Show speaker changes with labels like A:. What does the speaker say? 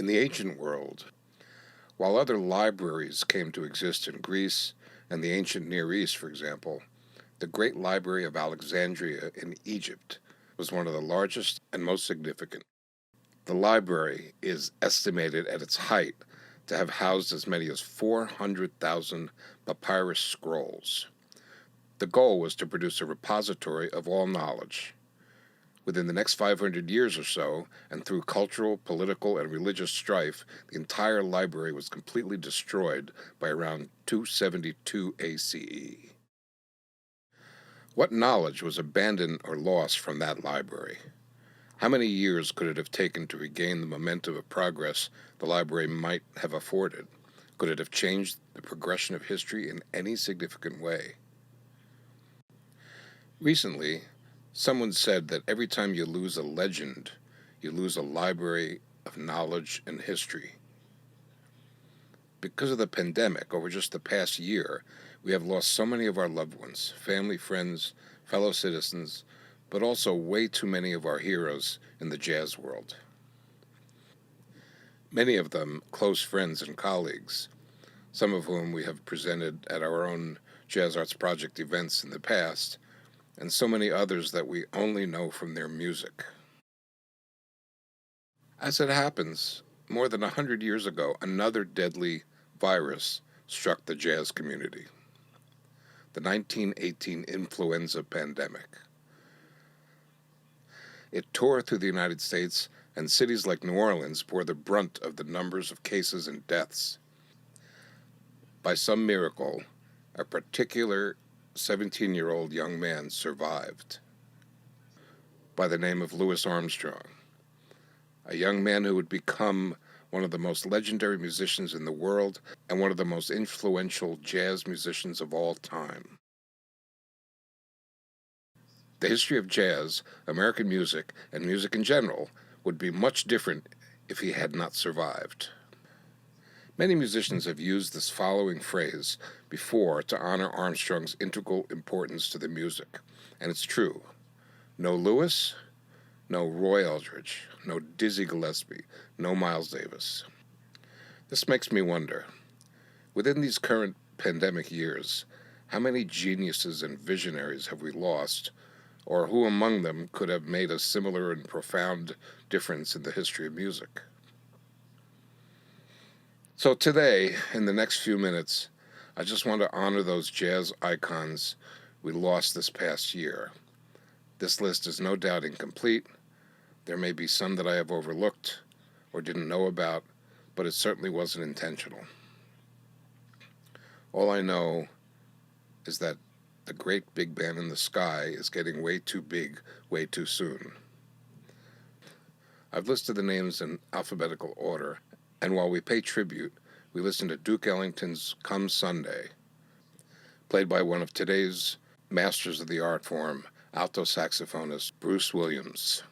A: In the ancient world, while other libraries came to exist in Greece and the ancient Near East, for example, the Great Library of Alexandria in Egypt was one of the largest and most significant. The library is estimated at its height to have housed as many as 400,000 papyrus scrolls. The goal was to produce a repository of all knowledge. Within the next 500 years or so, and through cultural, political, and religious strife, the entire library was completely destroyed by around 272 ACE. What knowledge was abandoned or lost from that library? How many years could it have taken to regain the momentum of progress the library might have afforded? Could it have changed the progression of history in any significant way? Recently, someone said that every time you lose a legend, you lose a library of knowledge and history. Because of the pandemic, over just the past year, we have lost so many of our loved ones, family, friends, fellow citizens, but also way too many of our heroes in the jazz world. Many of them close friends and colleagues, some of whom we have presented at our own Jazz Arts Project events in the past, and so many others that we only know from their music. As it happens, more than 100 years ago, another deadly virus struck the jazz community: the 1918 influenza pandemic. It tore through the United States, and cities like New Orleans bore the brunt of the numbers of cases and deaths. By some miracle, a particular 17-year-old young man survived, by the name of Louis Armstrong, a young man who would become one of the most legendary musicians in the world and one of the most influential jazz musicians of all time. The history of jazz, American music, and music in general would be much different if he had not survived. Many musicians have used this following phrase before to honor Armstrong's integral importance to the music, and it's true. No Louis, no Roy Eldridge, no Dizzy Gillespie, no Miles Davis. This makes me wonder, within these current pandemic years, how many geniuses and visionaries have we lost, or who among them could have made a similar and profound difference in the history of music? So today, in the next few minutes, I just want to honor those jazz icons we lost this past year. This list is no doubt incomplete. There may be some that I have overlooked or didn't know about, but it certainly wasn't intentional. All I know is that the great big band in the sky is getting way too big, way too soon. I've listed the names in alphabetical order, and while we pay tribute, we listen to Duke Ellington's Come Sunday, played by one of today's masters of the art form, alto saxophonist Bruce Williams.